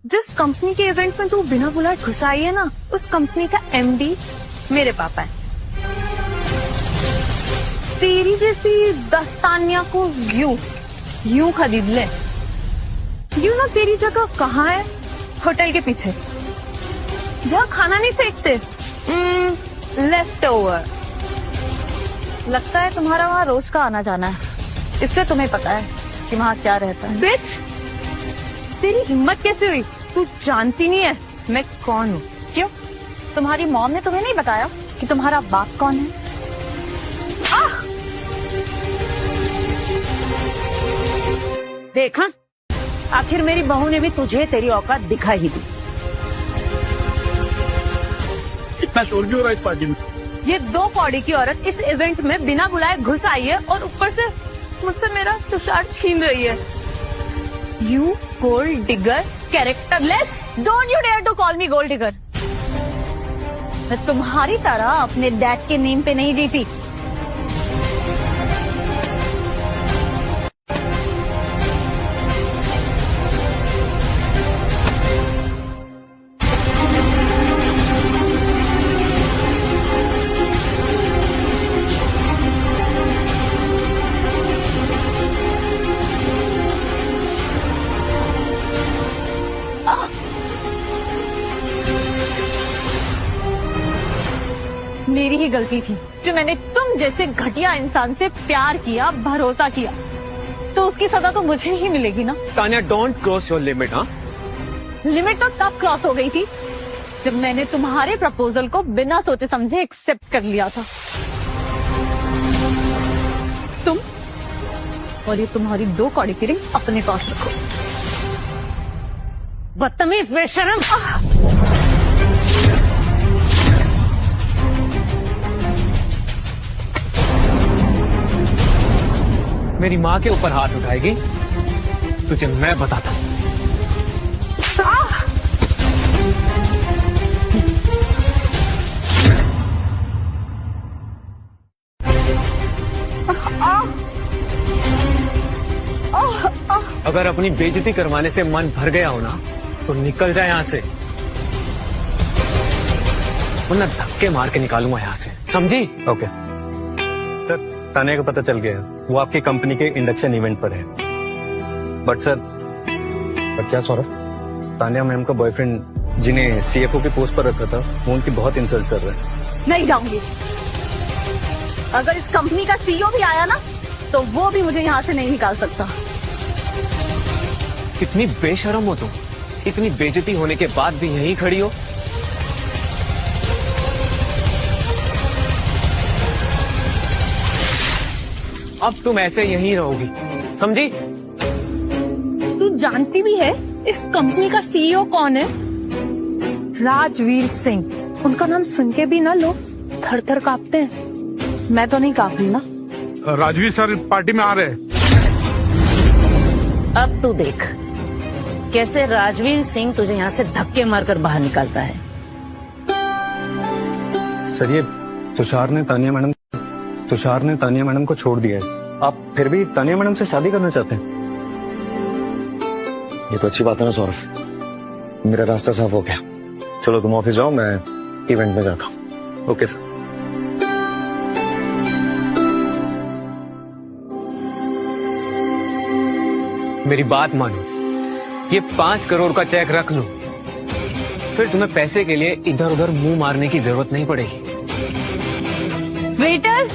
जिस कंपनी के इवेंट में तू बिना बुलाए घुस आई है ना, उस कंपनी का एमडी मेरे पापा है। तेरी जैसी दस्तानिया को यूं खरीद ले। यूं ना तेरी जगह कहाँ है? होटल के पीछे, जहाँ खाना नहीं फेंकते, लेफ्ट ओवर। लगता है तुम्हारा वहाँ रोज का आना जाना है, इससे तुम्हें पता है कि वहाँ क्या रहता है। बिच, तेरी हिम्मत कैसे हुई? तू जानती नहीं है मैं कौन हूँ। क्यों? तुम्हारी मॉम ने तुम्हें नहीं बताया कि तुम्हारा बाप कौन है? देखा, आखिर मेरी बहू ने भी तुझे तेरी औकात दिखा ही दी। इतना शोर क्यों हो रहा है इस पार्टी में? ये 2 कौड़ी की औरत इस इवेंट में बिना बुलाए घुस आई है और ऊपर से मुझसे मेरा तुषार छीन रही है। You gold digger, characterless. Don't you dare to call me gold digger. मैं तुम्हारी तरह अपने डैड के नेम पे नहीं जीती। मेरी ही गलती थी जो मैंने तुम जैसे घटिया इंसान से प्यार किया, भरोसा किया, तो उसकी सजा तो मुझे ही मिलेगी ना। Tania, don't cross your limit. हाँ, लिमिट तो तब क्रॉस हो गई थी जब मैंने तुम्हारे प्रपोजल को बिना सोचे समझे एक्सेप्ट कर लिया था। तुम और ये तुम्हारी 2 कौड़ी की रिंग अपने पास रखो। बदतमीज, बेशरम। मेरी माँ के ऊपर हाथ उठाएगी, तुझे मैं बताता हूँ। अगर अपनी बेइज्जती करवाने से मन भर गया हो ना, तो निकल जाए यहाँ से, वरना धक्के मार के निकालूंगा यहाँ से, समझी? ओके सर, तानिया का पता चल गया, वो आपकी कंपनी के इंडक्शन इवेंट पर है। बट सर, क्या सौरभ, तानिया मैम का बॉयफ्रेंड जिन्हें सीएफओ की पोस्ट पर रखा था, वो उनकी बहुत इंसल्ट कर रहे हैं। नहीं जाऊंगी। अगर इस कंपनी का सीईओ भी आया ना, तो वो भी मुझे यहाँ से नहीं निकाल सकता। कितनी बेशरम हो तुम, इतनी बेइज्जती होने के बाद भी यहीं खड़ी हो। अब तुम ऐसे यहीं रहोगी, समझी? तू जानती भी है इस कंपनी का सीईओ कौन है? राजवीर सिंह। उनका नाम सुन के भी ना लोग थर थर कांपते हैं। मैं तो नहीं कांप रही ना। राजवीर सर पार्टी में आ रहे हैं। अब तू देख कैसे राजवीर सिंह तुझे यहाँ से धक्के मारकर बाहर निकालता है। सर, ये तुषार ने तानिया मैडम को छोड़ दिया है। आप फिर भी तानिया मैडम से शादी करना चाहते हैं? ये तो अच्छी बात है ना सौरभ, मेरा रास्ता साफ हो गया। चलो तुम ऑफिस जाओ, मैं इवेंट में जाता हूँ। Okay sir. मेरी बात मानो, ये 5 करोड़ का चेक रख लो, फिर तुम्हें पैसे के लिए इधर उधर मुंह मारने की जरूरत नहीं पड़ेगी। Waiter,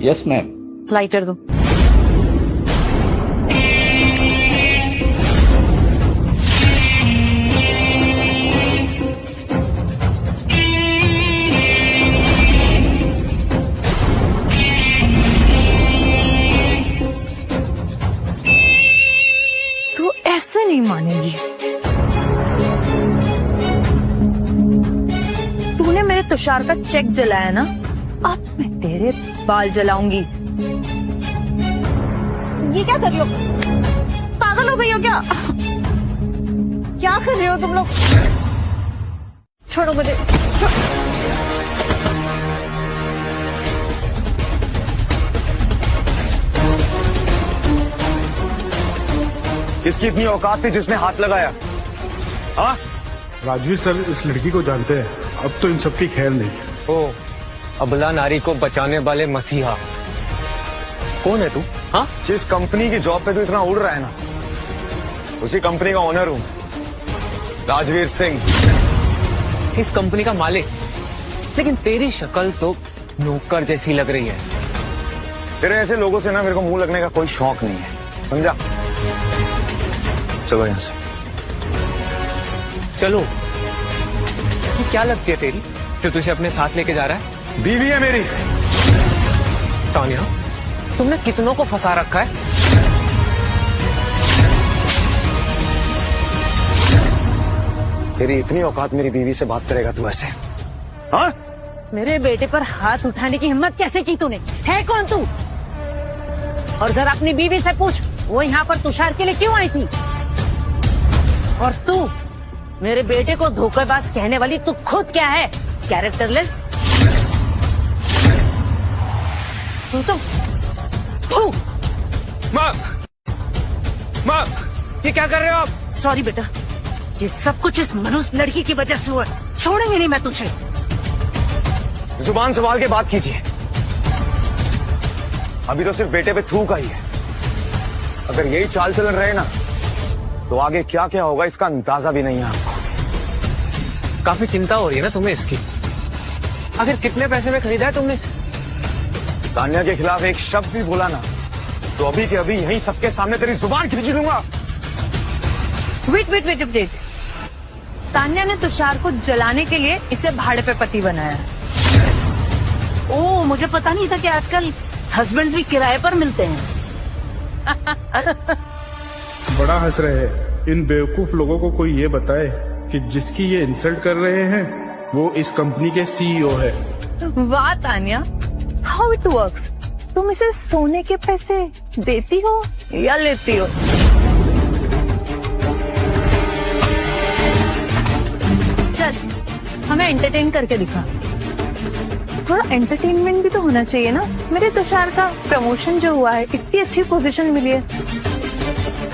yes ma'am. लाइटर दो। तू ऐसे नहीं मानेगी। तूने मेरे तुषार का चेक जलाया ना, अब मैं तेरे बाल जलाऊंगी। ये क्या कर रही हो? पागल हो गई हो क्या? क्या कर रहे हो तुम लोग? छोड़ो मुझे। किसकी इतनी औकात थी जिसने हाथ लगाया? हाँ, राजवीर सर इस लड़की को जानते हैं। अब तो इन सबकी खैर नहीं। ओ, अबला नारी को बचाने वाले मसीहा कौन है तू? हाँ, जिस कंपनी की जॉब पे तू इतना उड़ रहा है ना, उसी कंपनी का ओनर हूँ, राजवीर सिंह। इस कंपनी का मालिक। लेकिन तेरी शक्ल तो नौकर जैसी लग रही है। तेरे ऐसे लोगों से ना मेरे को मुंह लगने का कोई शौक नहीं है, समझा? चलो यहाँ से। चलो। वो क्या लगती है तेरी जो तुझे अपने साथ लेके जा रहा है? बीवी है मेरी। तानिया, तुमने कितनों को फंसा रखा है? तेरी इतनी औकात मेरी बीवी से बात करेगा तू ऐसे? हाँ, मेरे बेटे पर हाथ उठाने की हिम्मत कैसे की तूने? है कौन तू? और जरा अपनी बीवी से पूछ, वो यहाँ पर तुषार के लिए क्यों आई थी? और तू मेरे बेटे को धोखेबाज कहने वाली तू खुद क्या है? कैरेक्टरलेस। तू तो माँ, माँ, ये क्या कर रहे हो आप? सॉरी बेटा, ये सब कुछ इस मनुष्य लड़की की वजह से हुआ। छोड़ेंगे नहीं मैं तुझे। जुबान संभाल के बात कीजिए। अभी तो सिर्फ बेटे पे थूक आई है। अगर यही चाल चलन रहे ना, तो आगे क्या क्या होगा इसका अंदाजा भी नहीं है आपको। काफी चिंता हो रही है ना तुम्हें इसकी? आखिर कितने पैसे में खरीदा है तुमने इसे? तान्या के खिलाफ एक शब्द भी बोला ना, तो अभी के अभी यहीं सबके सामने तेरी जुबान खींच लूंगा। वेट। तान्या ने तुषार को जलाने के लिए इसे भाड़े पे पति बनाया है। ओ, मुझे पता नहीं था कि आजकल हस्बैंड भी किराए पर मिलते हैं। बड़ा हंस रहे हैं। इन बेवकूफ लोगों को कोई ये बताए कि जिसकी ये इंसल्ट कर रहे हैं वो इस कंपनी के सीईओ है। वाह तान्या, हाउ इट वर्क्स। तुम इसे सोने के पैसे देती हो या लेती हो? चल, हमें एंटरटेन करके दिखा। थोड़ा एंटरटेनमेंट भी तो होना चाहिए ना। मेरे तुषार का प्रमोशन जो हुआ है, इतनी अच्छी पोजीशन मिली है,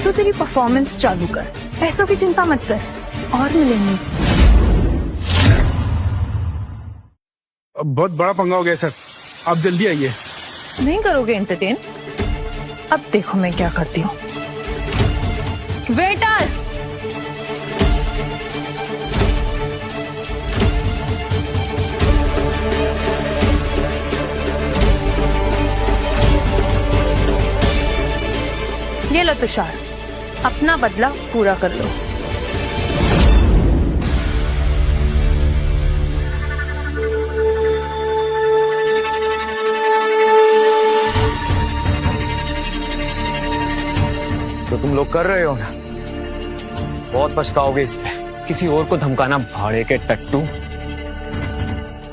तो तेरी परफॉर्मेंस चालू कर। पैसों की चिंता मत कर, और मिलेंगे। अब बहुत बड़ा पंगा हो गया सर, आप जल्दी आइए। नहीं करोगे एंटरटेन? अब देखो मैं क्या करती हूँ। वेटर, ये लो तुषार, अपना बदला पूरा कर लो। तो तुम लोग कर रहे हो ना, बहुत पछताओगे इस पे। किसी और को धमकाना भाड़े के टट्टू।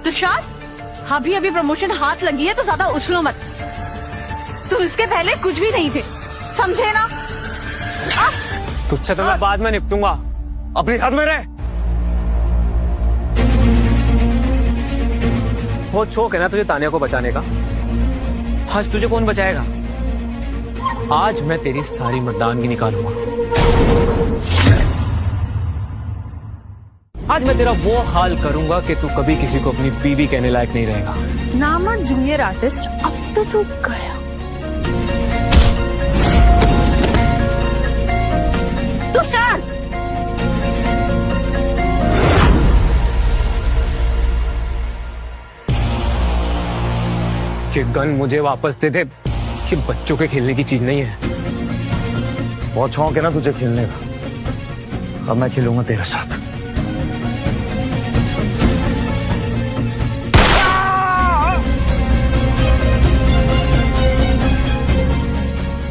तुषार, अभी अभी प्रमोशन हाथ लगी है तो ज्यादा उछलो मत। तुम इसके पहले कुछ भी नहीं थे, समझे ना? तुझसे तो मैं बाद में निपटूंगा। अपनी हद में रह। बहुत शौक है ना तुझे तानिया को बचाने का। आज तुझे कौन बचाएगा? आज मैं तेरी सारी मर्दानगी निकालूंगा। आज मैं तेरा वो हाल करूंगा कि तू कभी किसी को अपनी बीवी कहने लायक नहीं रहेगा। नाम जूनियर आर्टिस्ट, अब तो तू गया। तुषार, ये गन मुझे वापस दे दे। ये बच्चों के खेलने की चीज नहीं है। बहुत शौक है ना तुझे खेलने का, अब मैं खेलूंगा तेरे साथ।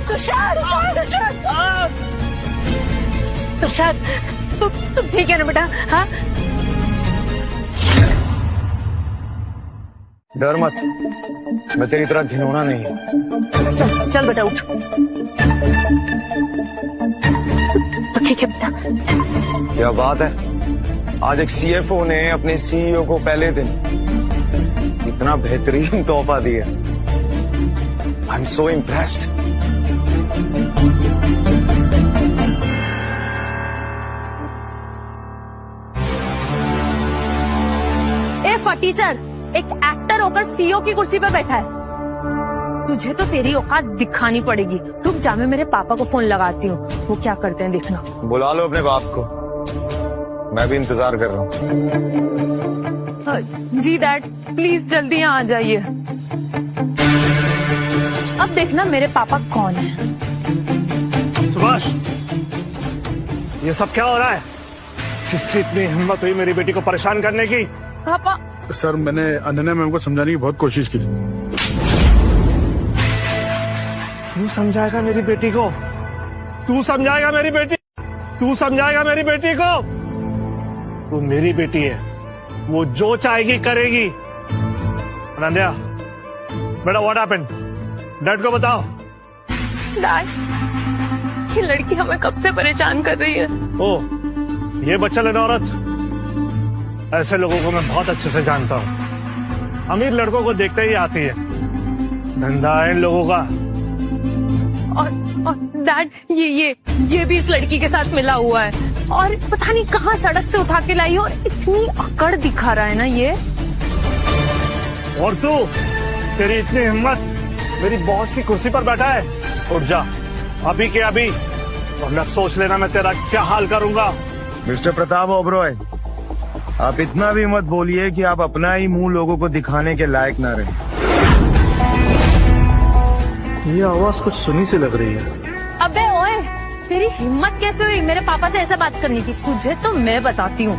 तुषार, तुषार, तुषार, तुम ठीक है ना बेटा? हाँ, डर मत, मैं तेरी तरह घिनौना नहीं हूँ। चल चल बेटा, उठ। तो ठीक है बेटा। क्या बात है, आज एक सीएफओ ने अपने सीईओ को पहले दिन इतना बेहतरीन तोहफा दिया। I am so impressed. Teacher, एक एक्टर होकर सीईओ की कुर्सी पे बैठा है। तुझे तो तेरी औकात दिखानी पड़ेगी। रुक जा, मैं मेरे पापा को फोन लगाती हूँ, वो क्या करते हैं देखना। बुला लो अपने बाप को, मैं भी इंतजार कर रहा हूँ। जी डैड, प्लीज जल्दी यहाँ आ जाइए। अब देखना मेरे पापा कौन है। सुभाष, ये सब क्या हो रहा है? किसकी इतनी हिम्मत हुई मेरी बेटी को परेशान करने की? पापा, सर मैंने अनन्या मैम को समझाने की बहुत कोशिश की। तू समझाएगा मेरी बेटी को? तू समझाएगा मेरी बेटी? तू समझाएगा मेरी बेटी को? वो मेरी बेटी है, वो जो चाहेगी करेगी। अनन्या, बेटा व्हाट हैपेंड? डैड को बताओ। डैड, ये लड़की हमें कब से परेशान कर रही है। ओ, ये बच्चा लेना औरत, ऐसे लोगों को मैं बहुत अच्छे से जानता हूँ। अमीर लड़कों को देखते ही आती है, धंधा है इन लोगों का। और डैड, ये भी इस लड़की के साथ मिला हुआ है, और पता नहीं कहाँ सड़क से उठा के लाई, और इतनी अकड़ दिखा रहा है ना ये। और तू, तेरी इतनी हिम्मत, मेरी बॉस की कुर्सी पर बैठा है? उठ जा अभी के अभी, वरना सोच लेना मैं तेरा क्या हाल करूंगा। मिस्टर प्रताप ओबरॉय, आप इतना भी मत बोलिए कि आप अपना ही मुंह लोगों को दिखाने के लायक ना रहे। ये आवाज कुछ सुनी सी लग रही है। अबे ओए, तेरी हिम्मत कैसे हुई मेरे पापा से ऐसा बात करने की? तुझे तो मैं बताती हूँ।